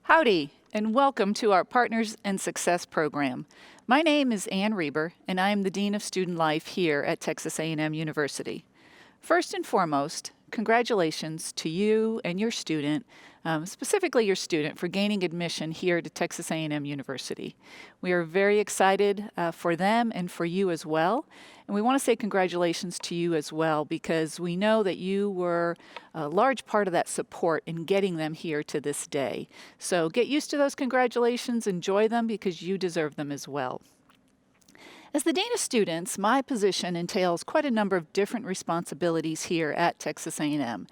Howdy, and welcome to our Partners in Success program. My name is Ann Reber, and I am the Dean of Student Life here at Texas A&M University. First and foremost, congratulations to you and your student, specifically your student, for gaining admission here to Texas A&M University. We are very excited for them and for you as well. And we want to say congratulations to you as well because we know that you were a large part of that support in getting them here to this day. So get used to those congratulations, enjoy them because you deserve them as well. As the Dean of Students, my position entails quite a number of different responsibilities here at Texas A&M.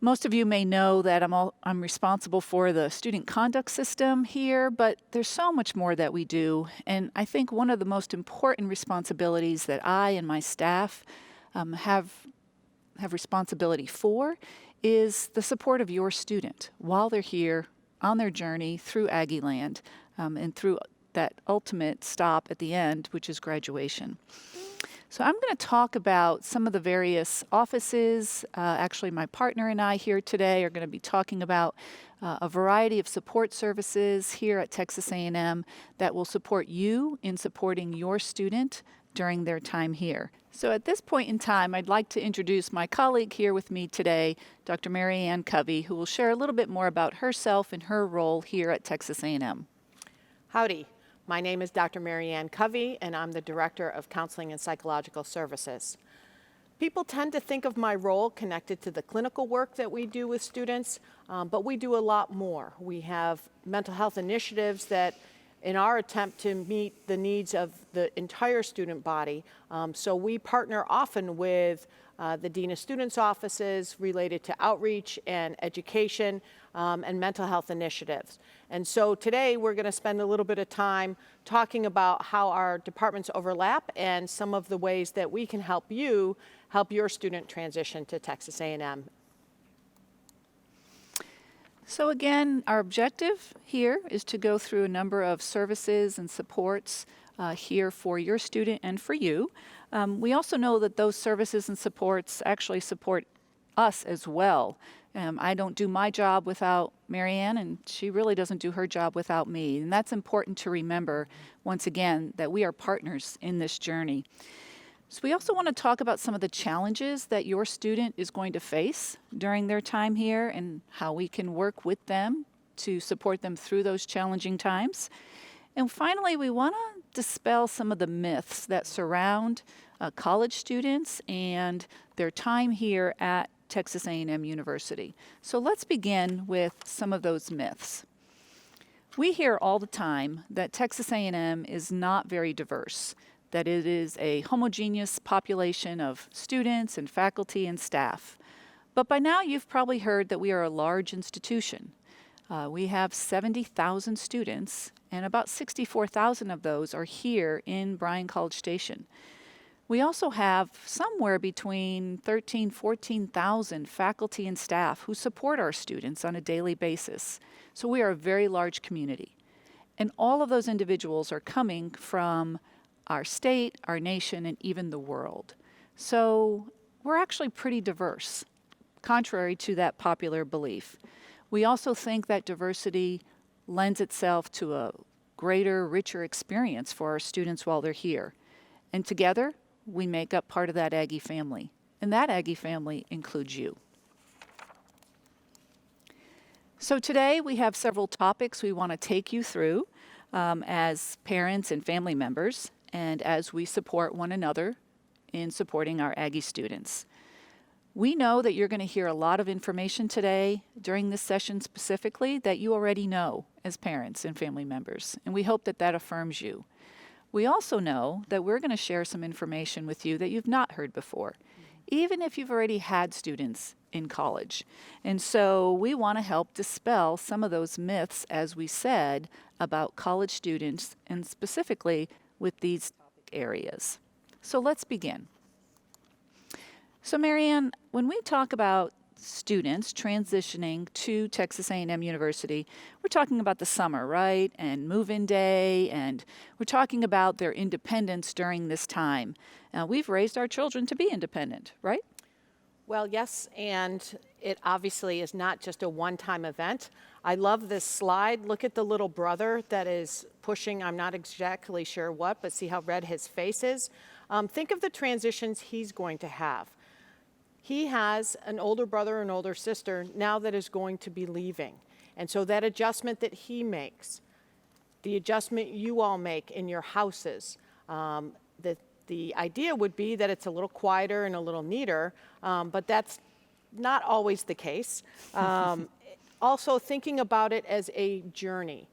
Most of you may know that I'm responsible for the student conduct system here, but there's so much more that we do. And I think one of the most important responsibilities that I and my staff have responsibility for is the support of your student while they're here on their journey through Aggieland and through that ultimate stop at the end, which is graduation. So I'm going to talk about some of the various offices. Actually, my partner and I here today are going to be talking about a variety of support services here at Texas A&M that will support you in supporting your student during their time here. So at this point in time, I'd like to introduce my colleague here with me today, Dr. Mary Ann Covey, who will share a little bit more about herself and her role here at Texas A&M. Howdy. My name is Dr. Mary Ann Covey, and I'm the Director of Counseling and Psychological Services. People tend to think of my role connected to the clinical work that we do with students, but we do a lot more. We have mental health initiatives that, in our attempt to meet the needs of the entire student body, so we partner often with the Dean of Students offices related to outreach and education and mental health initiatives. And so today we're going to spend a little bit of time talking about how our departments overlap and some of the ways that we can help your student transition to Texas A&M. So again, our objective here is to go through a number of services and supports here for your student and for you. We also know that those services and supports actually support us as well. I don't do my job without Mary Ann, and she really doesn't do her job without me. And that's important to remember, once again, that we are partners in this journey. So we also want to talk about some of the challenges that your student is going to face during their time here and how we can work with them to support them through those challenging times. And finally, we want to dispel some of the myths that surround college students and their time here at Texas A&M University. So let's begin with some of those myths. We hear all the time that Texas A&M is not very diverse, that it is a homogeneous population of students and faculty and staff. But by now you've probably heard that we are a large institution. We have 70,000 students, and about 64,000 of those are here in Bryan College Station. We also have somewhere between 13,000, 14,000 faculty and staff who support our students on a daily basis. So we are a very large community. And all of those individuals are coming from our state, our nation, and even the world. So we're actually pretty diverse, contrary to that popular belief. We also think that diversity lends itself to a greater, richer experience for our students while they're here. And together, we make up part of that Aggie family. And that Aggie family includes you. So today we have several topics we want to take you through as parents and family members, and as we support one another in supporting our Aggie students. We know that you're going to hear a lot of information today during this session specifically that you already know as parents and family members, and we hope that that affirms you. We also know that we're going to share some information with you that you've not heard before, even if you've already had students in college. And so we want to help dispel some of those myths, as we said, about college students and specifically with these topic areas. So let's begin. So Mary Ann, when we talk about students transitioning to Texas A&M University, we're talking about the summer, right? And move-in day, and we're talking about their independence during this time. We've raised our children to be independent, right? Well, yes, and it obviously is not just a one-time event. I love this slide. Look at the little brother that is pushing, I'm not exactly sure what, but see how red his face is? Think of the transitions he's going to have. He has an older brother and older sister now that is going to be leaving. And so that adjustment that he makes, the adjustment you all make in your houses, the idea would be that it's a little quieter and a little neater, but that's not always the case. Also thinking about it as a journey.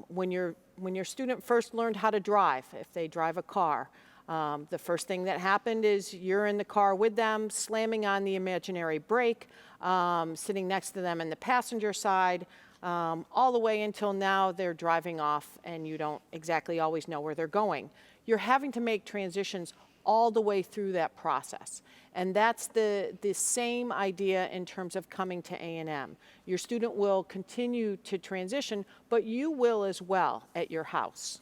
When your student first learned how to drive, if they drive a car, the first thing that happened is you're in the car with them, slamming on the imaginary brake, sitting next to them in the passenger side, all the way until now they're driving off and you don't exactly always know where they're going. You're having to make transitions all the way through that process. And that's the same idea in terms of coming to A&M. Your student will continue to transition, but you will as well at your house.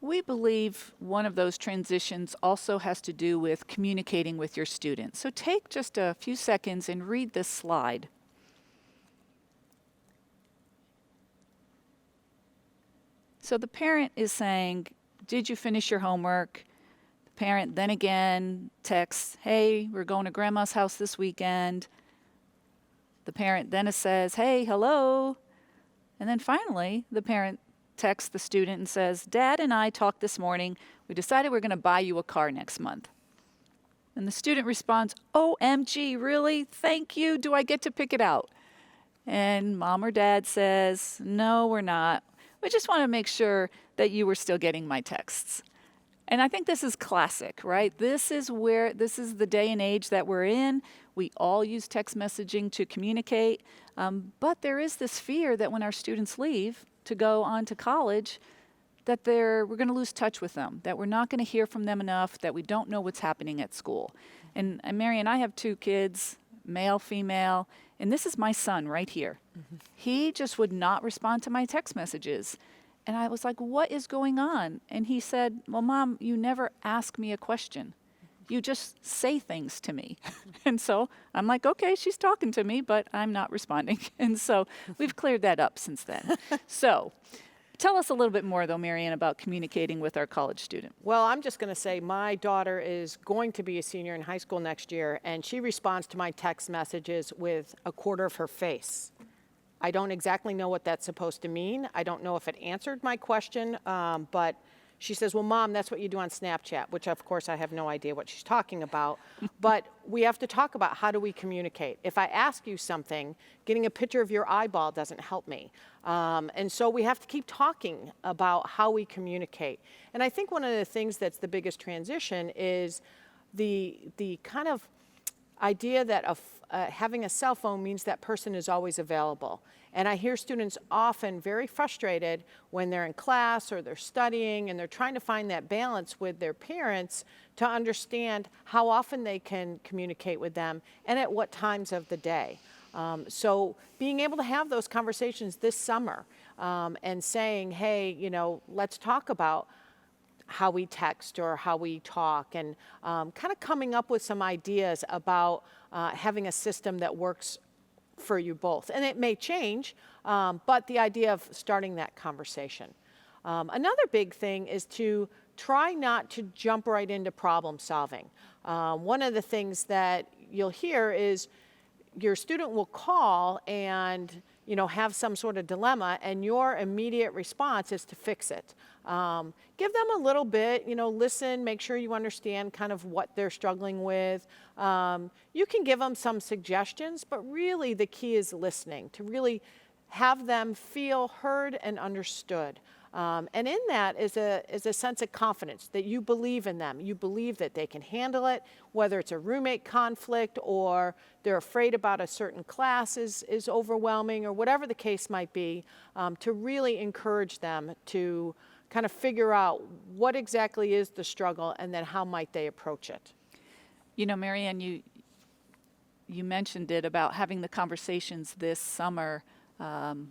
We believe one of those transitions also has to do with communicating with your students. So take just a few seconds and read this slide. So the parent is saying, did you finish your homework? The parent then again texts, hey, we're going to grandma's house this weekend. The parent then says, hey, hello. And then finally, the parent texts the student and says, Dad and I talked this morning. We decided we're going to buy you a car next month. And the student responds, OMG, really? Thank you. Do I get to pick it out? And mom or dad says, no, we're not. We just want to make sure that you were still getting my texts. And I think this is classic, right? This is the day and age that we're in. We all use text messaging to communicate. But there is this fear that when our students leave to go on to college, that we're going to lose touch with them, that we're not going to hear from them enough, that we don't know what's happening at school. And Mary and I have 2 kids, male, female, and this is my son right here. Mm-hmm. He just would not respond to my text messages. And I was like, what is going on? And he said, well, Mom, you never ask me a question. You just say things to me. And so I'm like, okay, she's talking to me, but I'm not responding. And so we've cleared that up since then. So tell us a little bit more, though, Marianne, about communicating with our college student. Well, I'm just going to say my daughter is going to be a senior in high school next year, and she responds to my text messages with a quarter of her face. I don't exactly know what that's supposed to mean. I don't know if it answered my question, but she says, well, Mom, that's what you do on Snapchat, which, of course, I have no idea what she's talking about. But we have to talk about how do we communicate. If I ask you something, getting a picture of your eyeball doesn't help me. And so we have to keep talking about how we communicate. And I think one of the things that's the biggest transition is the kind of idea that having a cell phone means that person is always available. And I hear students often very frustrated when they're in class or they're studying and they're trying to find that balance with their parents to understand how often they can communicate with them and at what times of the day. So being able to have those conversations this summer and saying, hey, let's talk about how we text or how we talk, and kind of coming up with some ideas about having a system that works for you both. And it may change, but the idea of starting that conversation. Another big thing is to try not to jump right into problem solving. One of the things that you'll hear is your student will call and have some sort of dilemma, and your immediate response is to fix it. Give them a little bit, listen, make sure you understand kind of what they're struggling with. You can give them some suggestions, but really the key is listening, to really have them feel heard and understood. And in that is a sense of confidence that you believe in them. You believe that they can handle it, whether it's a roommate conflict or they're afraid about a certain class is overwhelming, or whatever the case might be, to really encourage them to kind of figure out what exactly is the struggle and then how might they approach it. Marianne, you mentioned it about having the conversations this summer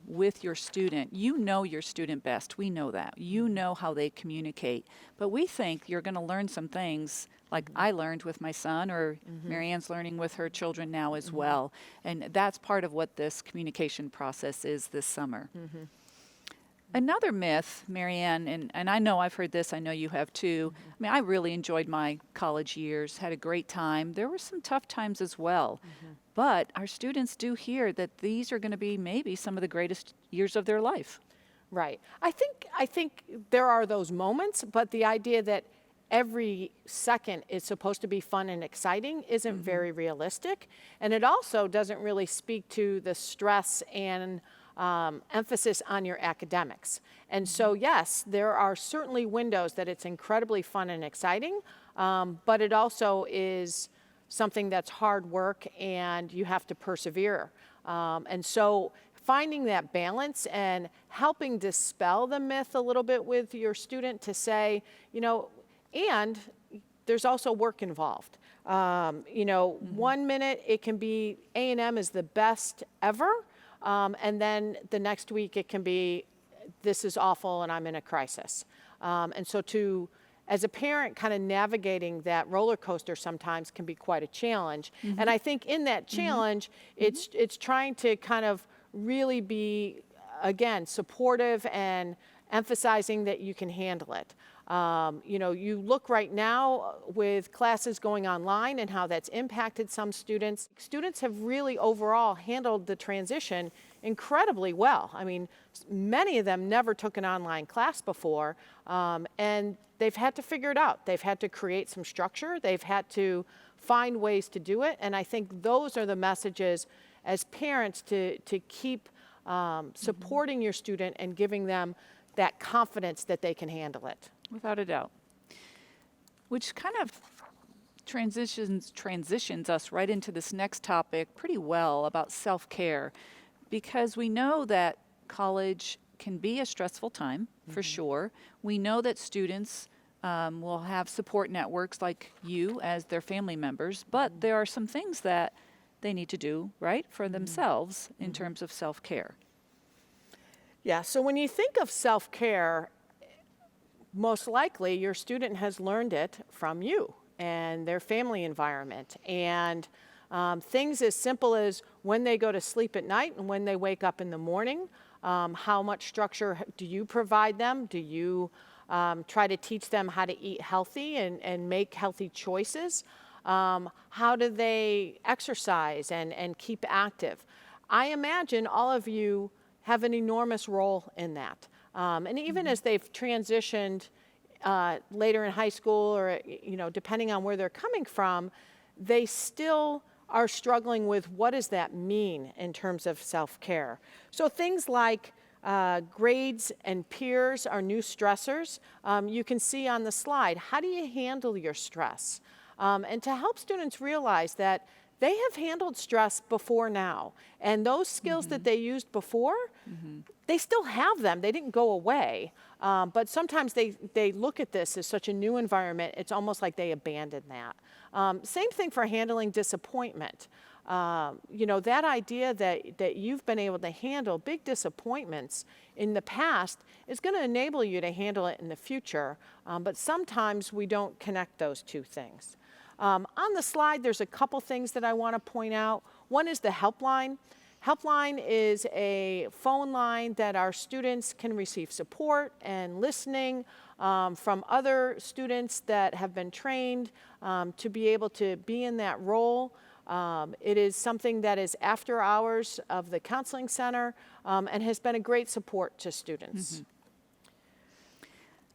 with your student. You know your student best. We know that. You know how they communicate. But we think you're going to learn some things like I learned with my son, or Marianne's learning with her children now as well. And that's part of what this communication process is this summer. Another myth, Marianne, and I know I've heard this, I know you have too. I mean, I really enjoyed my college years, had a great time. There were some tough times as well. But our students do hear that these are going to be maybe some of the greatest years of their life. Right. I think there are those moments, but the idea that every second is supposed to be fun and exciting isn't very realistic. And it also doesn't really speak to the stress and emphasis on your academics. And so, yes, there are certainly windows that it's incredibly fun and exciting, but it also is something that's hard work and you have to persevere. And so finding that balance and helping dispel the myth a little bit with your student to say, and there's also work involved. 1 minute it can be A&M is the best ever, and then the next week it can be, this is awful and I'm in a crisis. And so as a parent, kind of navigating that roller coaster sometimes can be quite a challenge. And I think in that challenge, it's trying to kind of really be, again, supportive and emphasizing that you can handle it. You look right now with classes going online and how that's impacted some students. Students have really overall handled the transition incredibly well. I mean, many of them never took an online class before, and they've had to figure it out. They've had to create some structure. They've had to find ways to do it. And I think those are the messages as parents to keep supporting your student and giving them that confidence that they can handle it. Without a doubt. Which kind of transitions us right into this next topic pretty well about self-care, because we know that college can be a stressful time, for sure. We know that students will have support networks like you as their family members, but there are some things that they need to do, right, for themselves in terms of self-care. Yeah, so when you think of self-care, most likely your student has learned it from you and their family environment. And things as simple as when they go to sleep at night and when they wake up in the morning, how much structure do you provide them? Do you try to teach them how to eat healthy and make healthy choices? How do they exercise and keep active? I imagine all of you have an enormous role in that. And even as they've transitioned later in high school or, depending on where they're coming from, they still are struggling with what does that mean in terms of self-care. So things like grades and peers are new stressors. You can see on the slide, how do you handle your stress? And to help students realize that they have handled stress before now. And those skills that they used before, they still have them. They didn't go away. But sometimes they look at this as such a new environment, it's almost like they abandon that. Same thing for handling disappointment. That idea that you've been able to handle big disappointments in the past is going to enable you to handle it in the future. But sometimes we don't connect those two things. On the slide, there's a couple things that I want to point out. One is the helpline. Helpline is a phone line that our students can receive support and listening from other students that have been trained to be able to be in that role. It is something that is after hours of the counseling center and has been a great support to students.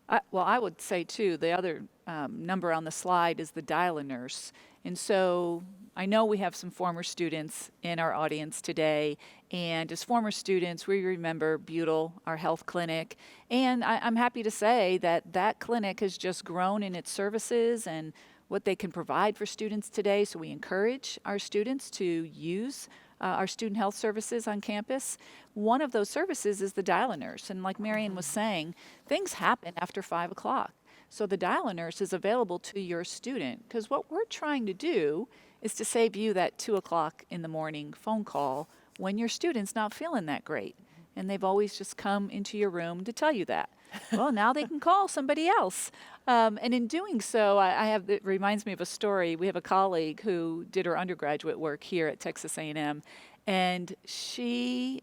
I would say too, the other number on the slide is the dial-a-nurse. And so I know we have some former students in our audience today, and as former students, we remember Butyl, our health clinic, and I'm happy to say that that clinic has just grown in its services and what they can provide for students today. So we encourage our students to use our student health services on campus. One of those services is the dial-a-nurse. And like Marianne was saying, things happen after 5 o'clock. So the dial-a-nurse is available to your student, because what we're trying to do is to save you that 2 o'clock in the morning phone call when your student's not feeling that great. And they've always just come into your room to tell you that. Well, now they can call somebody else. And in doing so, it reminds me of a story. We have a colleague who did her undergraduate work here at Texas A&M, and she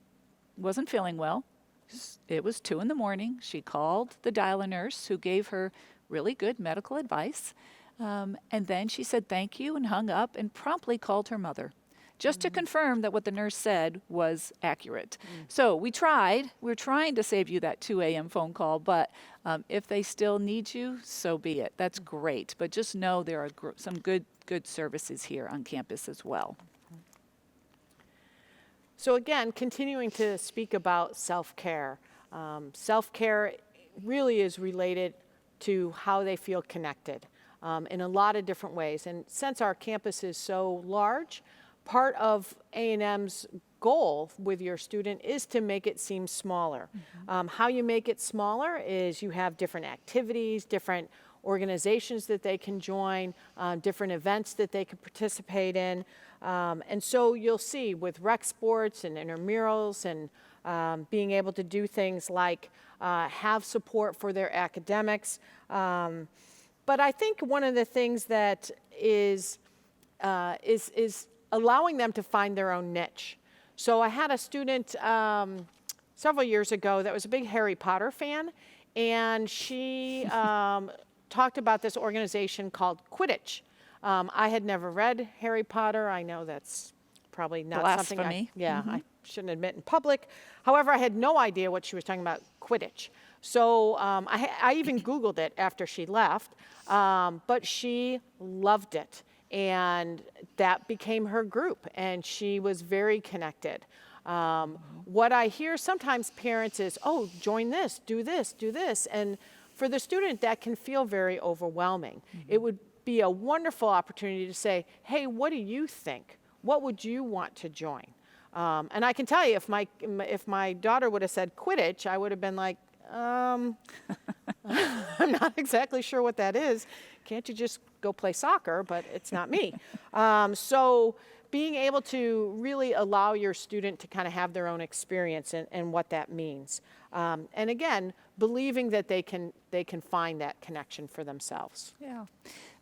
wasn't feeling well. It was 2 in the morning. She called the dialer nurse who gave her really good medical advice. And then she said thank you and hung up and promptly called her mother just to confirm that what the nurse said was accurate. So we tried. We're trying to save you that 2 a.m. phone call, but if they still need you, so be it. That's great. But just know there are some good services here on campus as well. So again, continuing to speak about self-care. Self-care really is related to how they feel connected in a lot of different ways. And since our campus is so large, part of A&M's goal with your student is to make it seem smaller. How you make it smaller is you have different activities, different organizations that they can join, different events that they can participate in. And so you'll see with rec sports and intramurals and being able to do things like have support for their academics. But I think one of the things that is allowing them to find their own niche. So I had a student several years ago that was a big Harry Potter fan, and she talked about this organization called Quidditch. I had never read Harry Potter. I know that's probably not Blasphemy. something I shouldn't admit in public. However, I had no idea what she was talking about, Quidditch. So I even Googled it after she left, but she loved it. And that became her group, and she was very connected. What I hear sometimes parents is, oh, join this, do this, do this. And for the student, that can feel very overwhelming. It would be a wonderful opportunity to say, hey, what do you think? What would you want to join? And I can tell you, if my daughter would have said Quidditch, I would have been like, I'm not exactly sure what that is. Can't you just go play soccer? But it's not me. So being able to really allow your student to kind of have their own experience and what that means. And again, believing that they can find that connection for themselves. Yeah,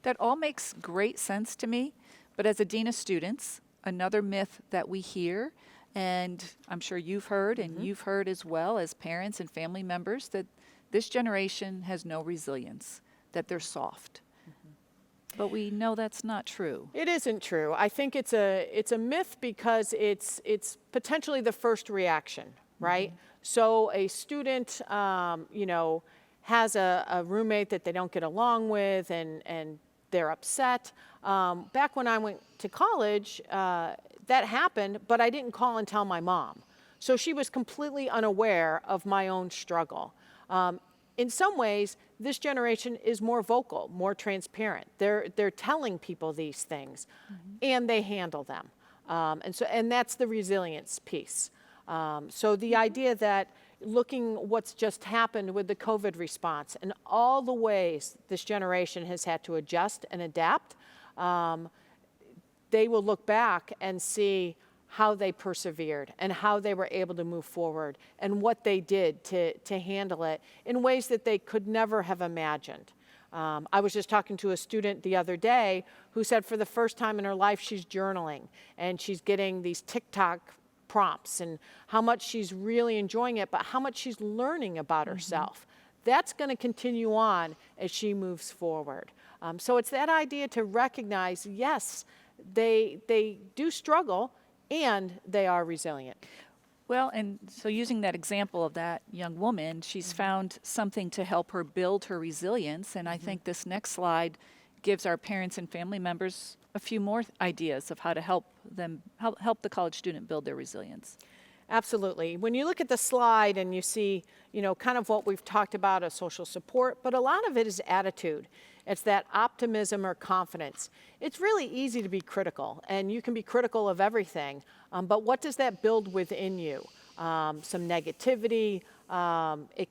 that all makes great sense to me. But as a dean of students, another myth that we hear, and I'm sure you've heard, and you've heard as well as parents and family members, that this generation has no resilience, that they're soft. But we know that's not true. It isn't true. I think it's a myth because it's potentially the first reaction, right? So a student, has a roommate that they don't get along with, and they're upset. Back when I went to college, that happened, but I didn't call and tell my mom. So she was completely unaware of my own struggle. In some ways, this generation is more vocal, more transparent. They're telling people these things, and they handle them. And that's the resilience piece. So the idea that looking what's just happened with the COVID response and all the ways this generation has had to adjust and adapt, they will look back and see how they persevered and how they were able to move forward and what they did to handle it in ways that they could never have imagined. I was just talking to a student the other day who said for the first time in her life she's journaling and she's getting these TikTok prompts and how much she's really enjoying it, but how much she's learning about herself. That's going to continue on as she moves forward. So it's that idea to recognize, yes, they do struggle, and they are resilient. Well, and so using that example of that young woman, she's found something to help her build her resilience. And I think this next slide gives our parents and family members a few more ideas of how to help the college student build their resilience. Absolutely. When you look at the slide and you see, kind of what we've talked about as social support, but a lot of it is attitude. It's that optimism or confidence. It's really easy to be critical, and you can be critical of everything, but what does that build within you? some negativity, it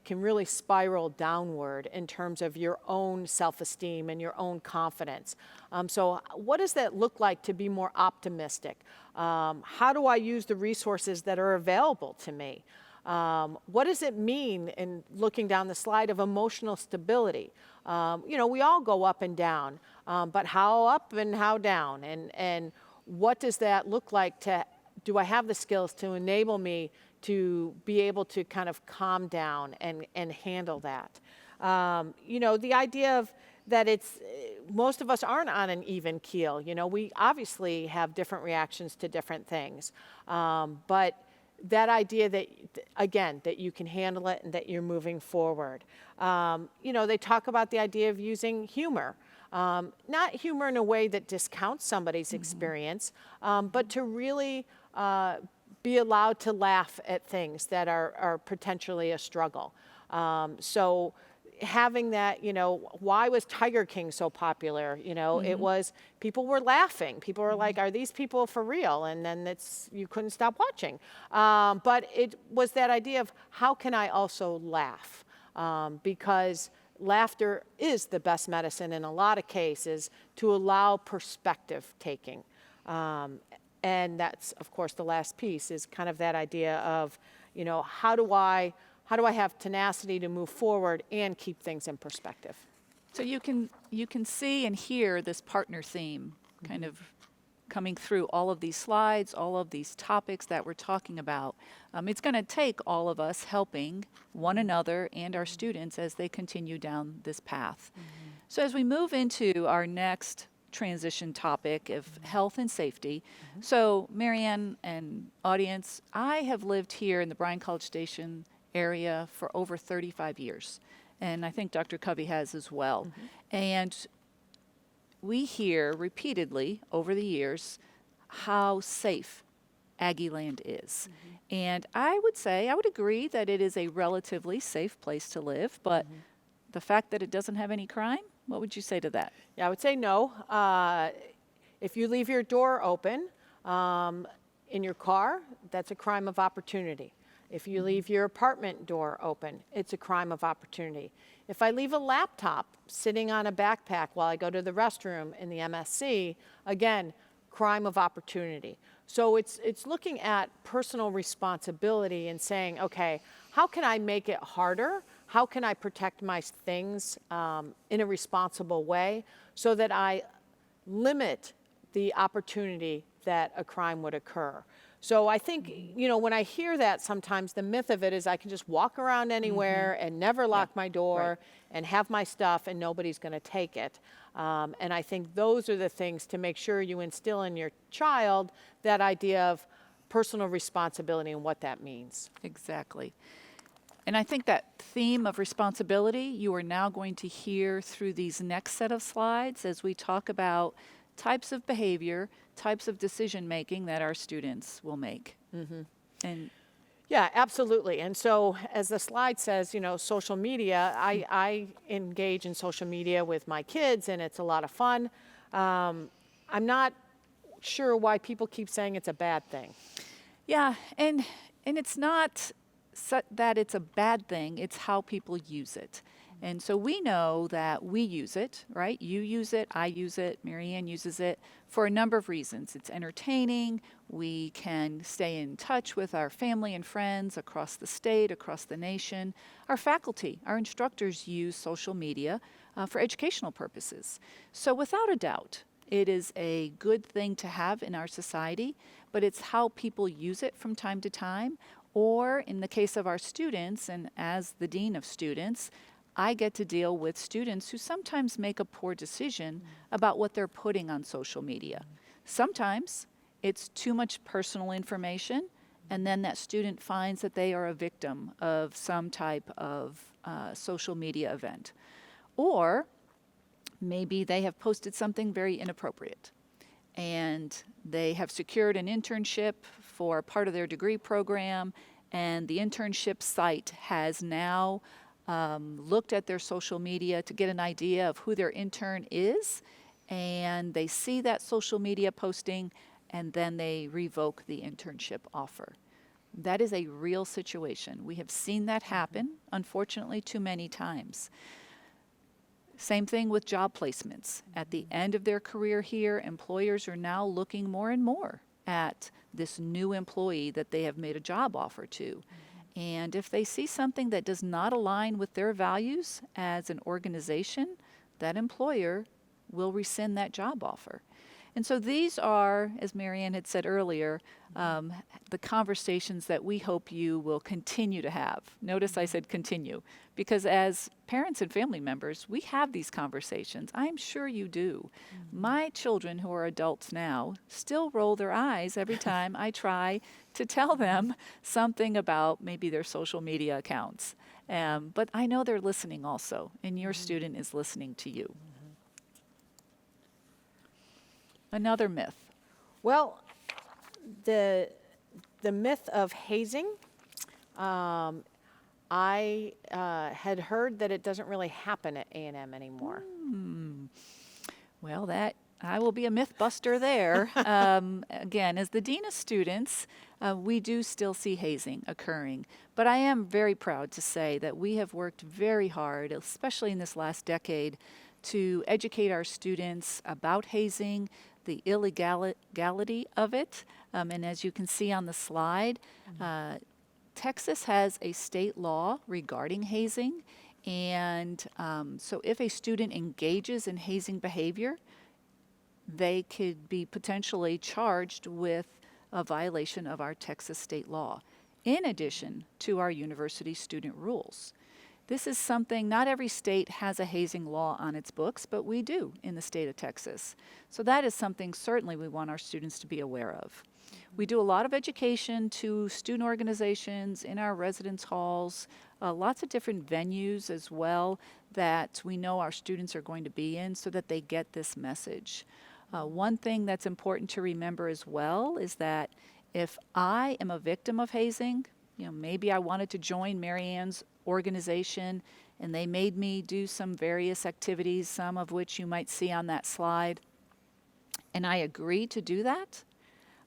can really spiral downward in terms of your own self-esteem and your own confidence. So what does that look like to be more optimistic? How do I use the resources that are available to me? What does it mean in looking down the slide of emotional stability? We all go up and down, but how up and how down? And what does that look like do I have the skills to enable me to be able to kind of calm down and handle that? The idea of that most of us aren't on an even keel. We obviously have different reactions to different things. But that idea that, again, that you can handle it and that you're moving forward. They talk about the idea of using humor. Not humor in a way that discounts somebody's experience, but to really be allowed to laugh at things that are potentially a struggle. So having that, why was Tiger King so popular? It was, people were laughing. People were like, are these people for real? And then you couldn't stop watching. But it was that idea of how can I also laugh? Because laughter is the best medicine in a lot of cases to allow perspective taking. And that's, of course, the last piece is kind of that idea of, how do I have tenacity to move forward and keep things in perspective? So you can see and hear this partner theme kind of coming through all of these slides, all of these topics that we're talking about. It's going to take all of us helping one another and our students as they continue down this path. So as we move into our next transition topic of health and safety. So Marianne and audience, I have lived here in the Bryan College Station area for over 35 years. And I think Dr. Covey has as well. And we hear repeatedly over the years how safe Aggieland is. And I would agree that it is a relatively safe place to live, but the fact that it doesn't have any crime, what would you say to that? Yeah, I would say no. If you leave your door open in your car, that's a crime of opportunity. If you leave your apartment door open, it's a crime of opportunity. If I leave a laptop sitting on a backpack while I go to the restroom in the MSC, again, crime of opportunity. So it's looking at personal responsibility and saying, okay, how can I make it harder? How can I protect my things in a responsible way so that I limit the opportunity that a crime would occur? So I think, when I hear that, sometimes the myth of it is I can just walk around anywhere and never lock my door and have my stuff and nobody's going to take it. And I think those are the things to make sure you instill in your child that idea of personal responsibility and what that means. Exactly. And I think that theme of responsibility you are now going to hear through these next set of slides as we talk about types of behavior, types of decision making that our students will make. And yeah, absolutely. And so as the slide says, social media, I engage in social media with my kids and it's a lot of fun. I'm not sure why people keep saying it's a bad thing. yeah, and it's not that it's a bad thing, it's how people use it. And so we know that we use it, right? You use it, I use it, Marianne uses it for a number of reasons. It's entertaining, we can stay in touch with our family and friends across the state, across the nation. Our faculty, our instructors use social media for educational purposes. So without a doubt, it is a good thing to have in our society, but it's how people use it from time to time. Or in the case of our students, and as the dean of students, I get to deal with students who sometimes make a poor decision about what they're putting on social media. Sometimes it's too much personal information, and then that student finds that they are a victim of some type of social media event. Or maybe they have posted something very inappropriate, and they have secured an internship for part of their degree program, and the internship site has now looked at their social media to get an idea of who their intern is, and they see that social media posting, and then they revoke the internship offer. That is a real situation. We have seen that happen, unfortunately, too many times. Same thing with job placements. At the end of their career here, employers are now looking more and more at this new employee that they have made a job offer to. And if they see something that does not align with their values as an organization, that employer will rescind that job offer. And so these are, as Marianne had said earlier, the conversations that we hope you will continue to have. Notice I said continue, because as parents and family members, we have these conversations. I'm sure you do. My children, who are adults now, still roll their eyes every time I try to tell them something about maybe their social media accounts. But I know they're listening also, and your student is listening to you. Another myth. Well, the myth of hazing, I had heard that it doesn't really happen at A&M anymore. Well, that I will be a myth buster there. Again, as the Dean of Students, we do still see hazing occurring. But I am very proud to say that we have worked very hard, especially in this last decade, to educate our students about hazing, the illegality of it. And as you can see on the slide, Texas has a state law regarding hazing. And so if a student engages in hazing behavior, they could be potentially charged with a violation of our Texas state law, in addition to our university student rules. This is something, not every state has a hazing law on its books, but we do in the state of Texas. So that is something certainly we want our students to be aware of. We do a lot of education to student organizations in our residence halls, lots of different venues as well that we know our students are going to be in so that they get this message. One thing that's important to remember as well is that if I am a victim of hazing, maybe I wanted to join Marianne's organization and they made me do some various activities, some of which you might see on that slide, and I agree to do that,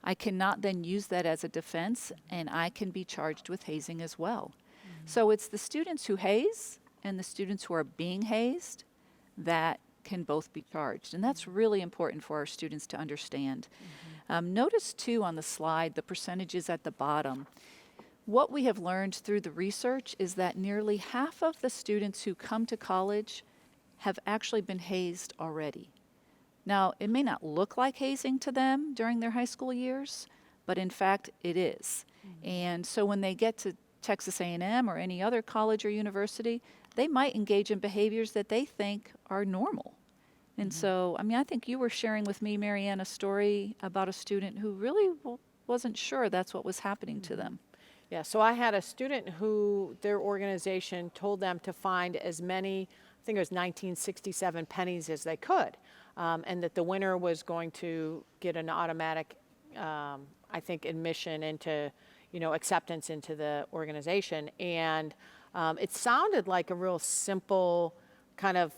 I cannot then use that as a defense and I can be charged with hazing as well. So it's the students who haze and the students who are being hazed that can both be charged. And that's really important for our students to understand. Notice too on the slide the percentages at the bottom. What we have learned through the research is that nearly half of the students who come to college have actually been hazed already. Now, it may not look like hazing to them during their high school years, but in fact it is. And so when they get to Texas A&M or any other college or university, they might engage in behaviors that they think are normal. And so, I think you were sharing with me, Marianne, a story about a student who really wasn't sure that's what was happening to them. Yeah, so I had a student who their organization told them to find as many, I think it was 1967 pennies as they could, and that the winner was going to get an automatic, I think, admission into, acceptance into the organization. And it sounded like a real simple kind of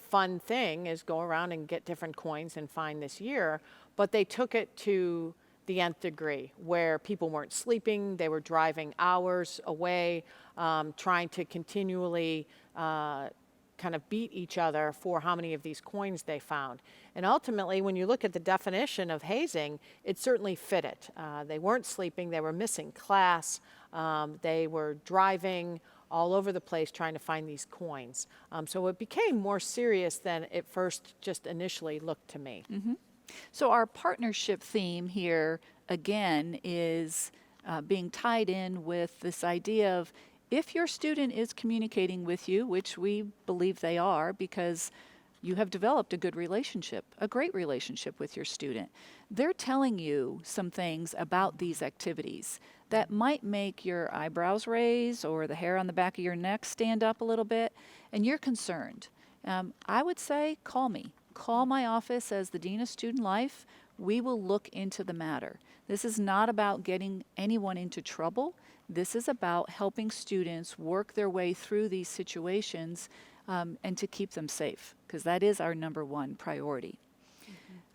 fun thing is go around and get different coins and find this year, but they took it to the nth degree where people weren't sleeping, they were driving hours away, trying to continually kind of beat each other for how many of these coins they found. And ultimately, when you look at the definition of hazing, it certainly fit it. They weren't sleeping, they were missing class, they were driving all over the place trying to find these coins. So it became more serious than it first just initially looked to me. So our partnership theme here, again, is being tied in with this idea of if your student is communicating with you, which we believe they are because you have developed a good relationship, a great relationship with your student, they're telling you some things about these activities that might make your eyebrows raise or the hair on the back of your neck stand up a little bit, and you're concerned. I would say call me. Call my office as the Dean of Student Life. We will look into the matter. This is not about getting anyone into trouble. This is about helping students work their way through these situations and to keep them safe, because that is our number one priority.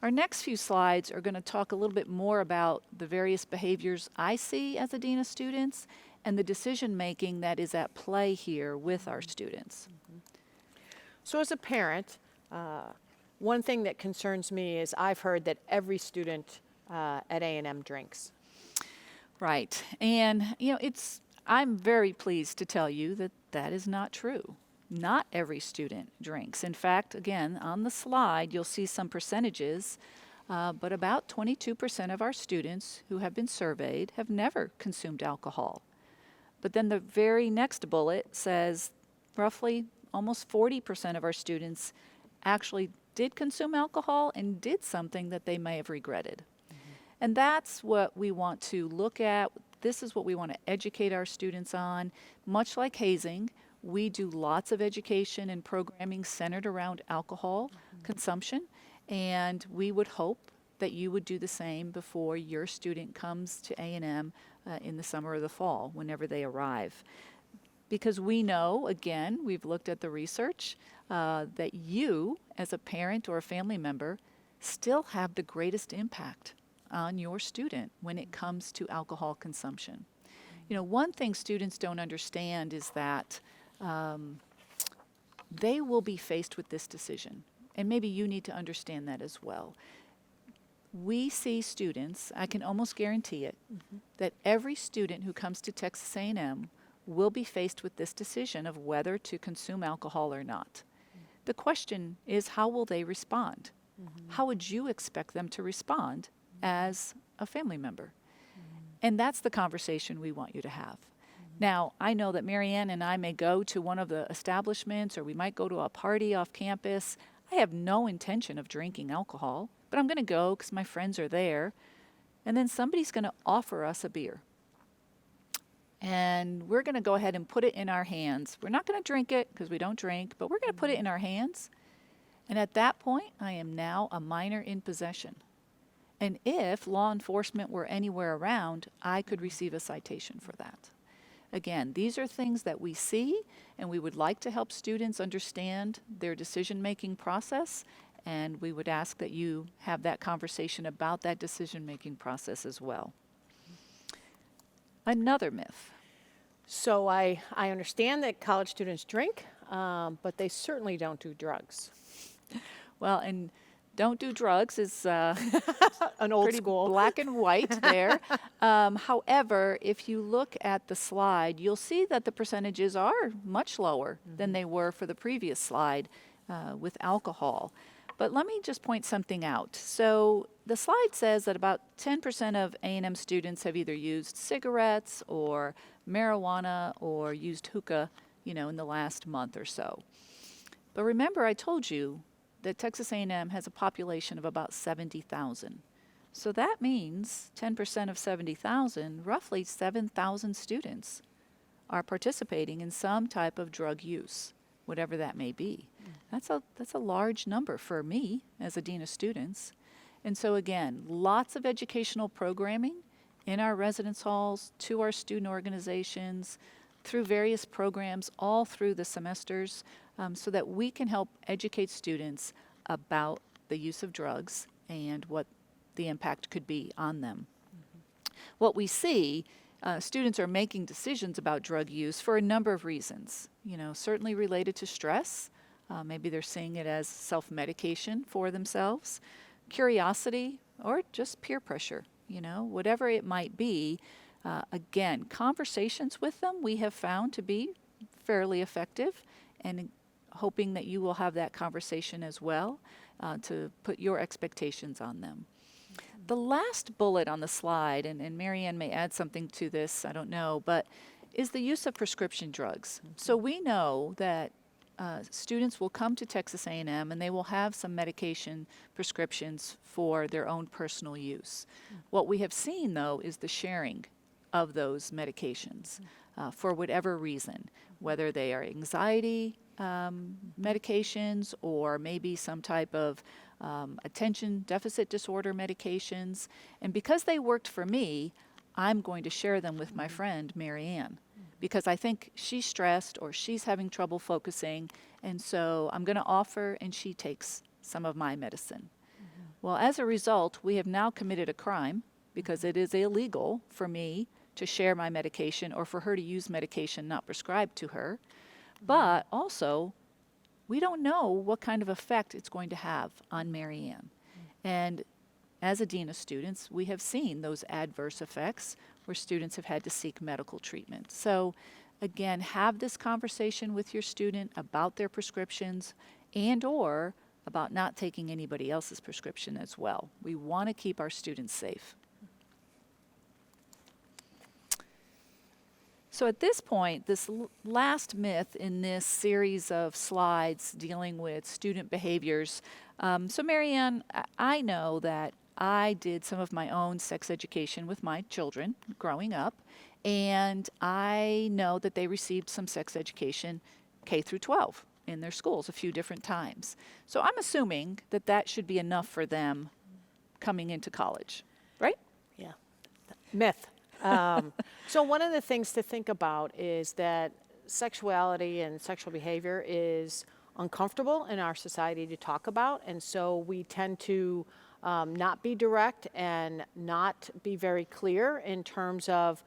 Our next few slides are going to talk a little bit more about the various behaviors I see as a dean of students and the decision making that is at play here with our students. So as a parent, one thing that concerns me is I've heard that every student at A&M drinks. Right. And, I'm very pleased to tell you that that is not true. Not every student drinks. In fact, again, on the slide, you'll see some percentages, but about 22% of our students who have been surveyed have never consumed alcohol. But then the very next bullet says roughly almost 40% of our students actually did consume alcohol and did something that they may have regretted. And that's what we want to look at. This is what we want to educate our students on. Much like hazing, we do lots of education and programming centered around alcohol consumption, and we would hope that you would do the same before your student comes to A&M in the summer or the fall, whenever they arrive. Because we know, again, we've looked at the research, that you, as a parent or a family member, still have the greatest impact on your student when it comes to alcohol consumption. One thing students don't understand is that they will be faced with this decision. And maybe you need to understand that as well. We see students, I can almost guarantee it, that every student who comes to Texas A&M will be faced with this decision of whether to consume alcohol or not. The question is, how will they respond? How would you expect them to respond as a family member? And that's the conversation we want you to have. Now, I know that Marianne and I may go to one of the establishments, or we might go to a party off campus. I have no intention of drinking alcohol, but I'm going to go because my friends are there. And then somebody's going to offer us a beer. And we're going to go ahead and put it in our hands. We're not going to drink it because we don't drink, but we're going to put it in our hands. And at that point, I am now a minor in possession. And if law enforcement were anywhere around, I could receive a citation for that. Again, these are things that we see, and we would like to help students understand their decision-making process, and we would ask that you have that conversation about that decision-making process as well. Another myth. So I understand that college students drink, but they certainly don't do drugs. Well, and don't do drugs is An old pretty school. black and white there. However, if you look at the slide, you'll see that the percentages are much lower than they were for the previous slide with alcohol. But let me just point something out. So the slide says that about 10% of A&M students have either used cigarettes or marijuana or used hookah, in the last month or so. But remember, I told you that Texas A&M has a population of about 70,000. So that means 10% of 70,000, roughly 7,000 students are participating in some type of drug use, whatever that may be. That's a large number for me as a dean of students. And so again, lots of educational programming in our residence halls, to our student organizations, through various programs all through the semesters, so that we can help educate students about the use of drugs and what the impact could be on them. What we see, students are making decisions about drug use for a number of reasons, certainly related to stress. Maybe they're seeing it as self-medication for themselves, curiosity, or just peer pressure, whatever it might be. Again, conversations with them we have found to be fairly effective, and hoping that you will have that conversation as well to put your expectations on them. The last bullet on the slide, and Marianne may add something to this, I don't know, but is the use of prescription drugs. So we know that students will come to Texas A&M and they will have some medication prescriptions for their own personal use. What we have seen, though, is the sharing of those medications for whatever reason, whether they are anxiety medications or maybe some type of attention deficit disorder medications. And because they worked for me, I'm going to share them with my friend, Marianne, because I think she's stressed or she's having trouble focusing. And so I'm going to offer, and she takes some of my medicine. Well, as a result, we have now committed a crime because it is illegal for me to share my medication or for her to use medication not prescribed to her. But also, we don't know what kind of effect it's going to have on Marianne. And as a dean of students, we have seen those adverse effects where students have had to seek medical treatment. So again, have this conversation with your student about their prescriptions and or about not taking anybody else's prescription as well. We want to keep our students safe. So at this point, this last myth in this series of slides dealing with student behaviors. So Marianne, I know that I did some of my own sex education with my children growing up, and I know that they received some sex education K through 12 in their schools a few different times. So I'm assuming that that should be enough for them coming into college, right? Yeah. Myth. So one of the things to think about is that sexuality and sexual behavior is uncomfortable in our society to talk about, and so we tend to not be direct and not be very clear in terms of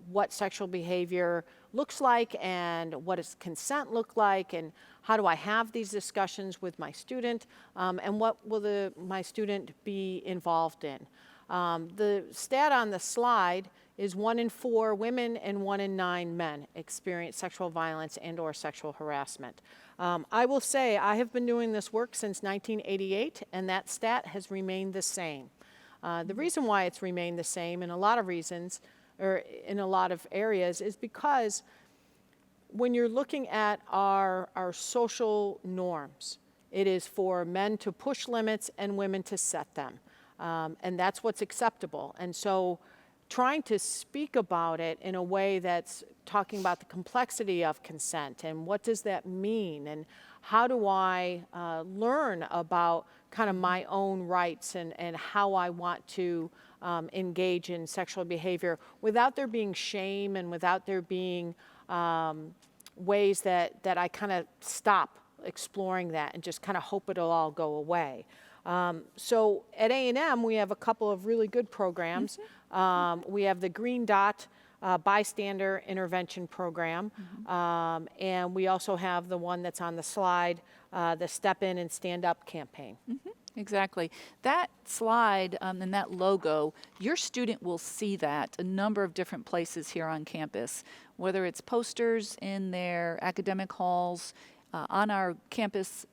what sexual behavior looks like and what does consent look like and how do I have these discussions with my student and what will my student be involved in. The stat on the slide is 1 in 4 women and 1 in 9 men experience sexual violence and or sexual harassment. I will say I have been doing this work since 1988 and that stat has remained the same. The reason why it's remained the same in a lot of reasons or in a lot of areas is because when you're looking at our social norms, it is for men to push limits and women to set them. And that's what's acceptable. And so trying to speak about it in a way that's talking about the complexity of consent and what does that mean and how do I learn about kind of my own rights and how I want to engage in sexual behavior without there being shame and without there being ways that I kind of stop exploring that and just kind of hope it'll all go away. So at A&M, we have a couple of really good programs. We have the Green Dot Bystander Intervention Program, and we also have the one that's on the slide, the Step In and Stand Up campaign. Exactly. That slide and that logo, your student will see that a number of different places here on campus, whether it's posters in their academic halls, on our campus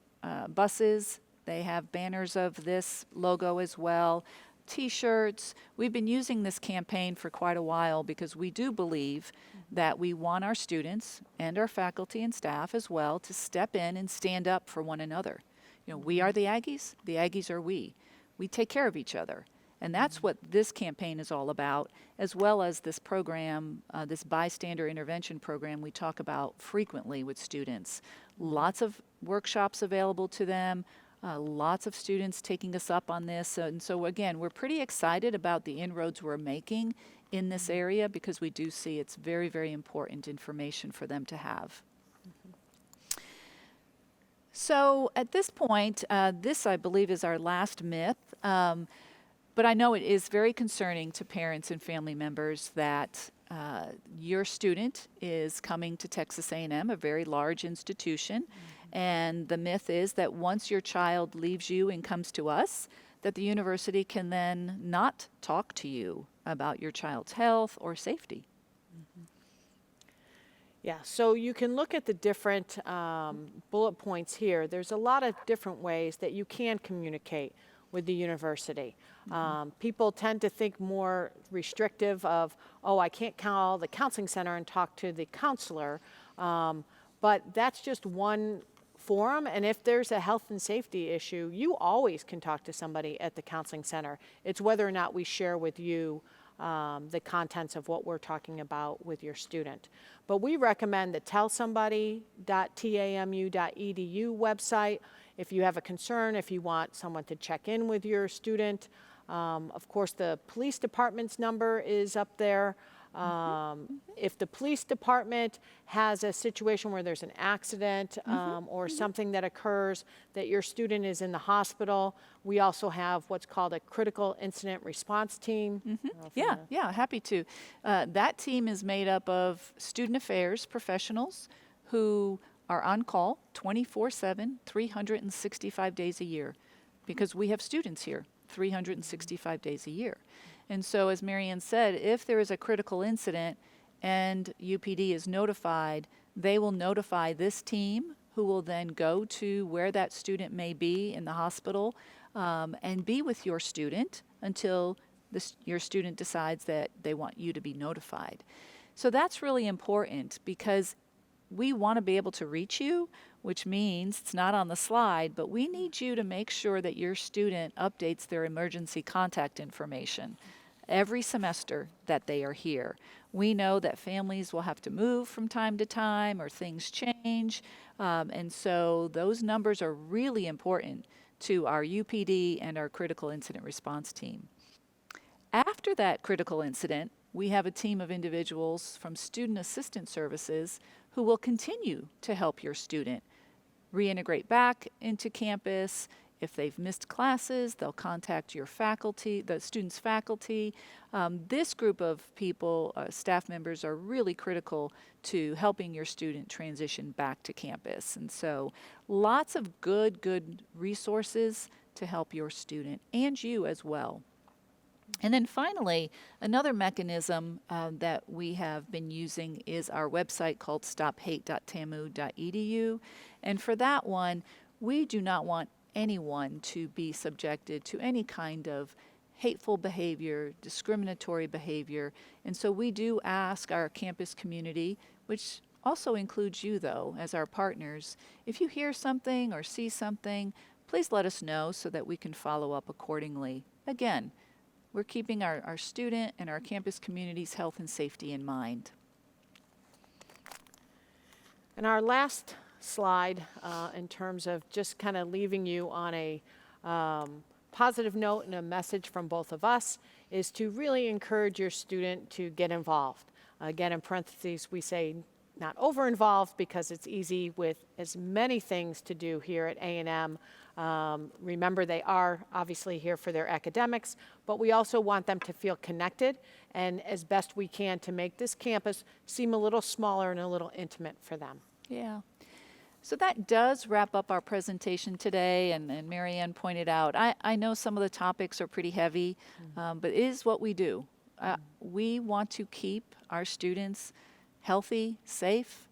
buses. They have banners of this logo as well, T-shirts. We've been using this campaign for quite a while because we do believe that we want our students and our faculty and staff as well to step in and stand up for one another. You know, we are the Aggies are we. We take care of each other. And that's what this campaign is all about, as well as this program, this bystander intervention program we talk about frequently with students. Lots of workshops available to them. Lots of students taking us up on this. And so again, we're pretty excited about the inroads we're making in this area because we do see it's very, very important information for them to have. So at this point, this I believe is our last myth. But I know it is very concerning to parents and family members that your student is coming to Texas A&M, a very large institution. And the myth is that once your child leaves you and comes to us, that the university can then not talk to you about your child's health or safety. Yeah, so you can look at the different bullet points here. There's a lot of different ways that you can communicate with the university. People tend to think more restrictive of, oh, I can't call the counseling center and talk to the counselor, but that's just one forum, and if there's a health and safety issue, you always can talk to somebody at the counseling center. It's whether or not we share with you the contents of what we're talking about with your student. But we recommend the tellsomebody.tamu.edu website if you have a concern, if you want someone to check in with your student. Of course, the police department's number is up there. if the police department has a situation where there's an accident or something that occurs, that your student is in the hospital, we also have what's called a critical incident response team. I don't know if you Yeah, wanna- yeah, happy to. That team is made up of student affairs professionals who are on call 24/7, 365 days a year, because we have students here 365 days a year. And so, as Marianne said, if there is a critical incident and UPD is notified, they will notify this team, who will then go to where that student may be in the hospital and be with your student until your student decides that they want you to be notified. So that's really important because we want to be able to reach you, which means it's not on the slide, but we need you to make sure that your student updates their emergency contact information every semester that they are here. We know that families will have to move from time to time or things change. And so those numbers are really important to our UPD and our critical incident response team. After that critical incident, we have a team of individuals from Student Assistance Services who will continue to help your student reintegrate back into campus. If they've missed classes, they'll contact your faculty, the student's faculty. This group of people, staff members, are really critical to helping your student transition back to campus. And so lots of good resources to help your student and you as well. And then finally, another mechanism that we have been using is our website called stophate.tamu.edu. And for that one, we do not want anyone to be subjected to any kind of hateful behavior, discriminatory behavior. And so we do ask our campus community, which also includes you though, as our partners, if you hear something or see something, please let us know so that we can follow up accordingly. Again, we're keeping our student and our campus community's health and safety in mind. And our last slide, in terms of just kind of leaving you on a positive note and a message from both of us, is to really encourage your student to get involved. Again, in parentheses, we say not over-involved because it's easy with as many things to do here at A&M. Remember, they are obviously here for their academics, but we also want them to feel connected and as best we can to make this campus seem a little smaller and a little intimate for them. Yeah. So that does wrap up our presentation today, and Marianne pointed out, I know some of the topics are pretty heavy, but it is what we do. We want to keep our students healthy, safe.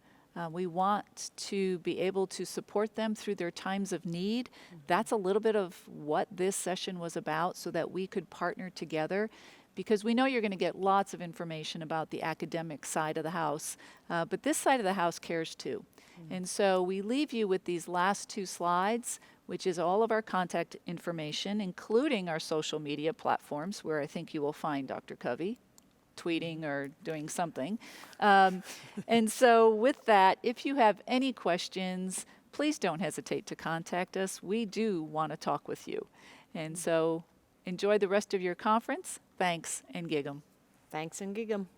We want to be able to support them through their times of need. That's a little bit of what this session was about, so that we could partner together, because we know you're going to get lots of information about the academic side of the house, but this side of the house cares too. And so we leave you with these last two slides, which is all of our contact information, including our social media platforms, where I think you will find Dr. Covey tweeting or doing something. And so with that, if you have any questions, please don't hesitate to contact us. We do want to talk with you. And so enjoy the rest of your conference. Thanks, and gig 'em. Thanks and gig 'em.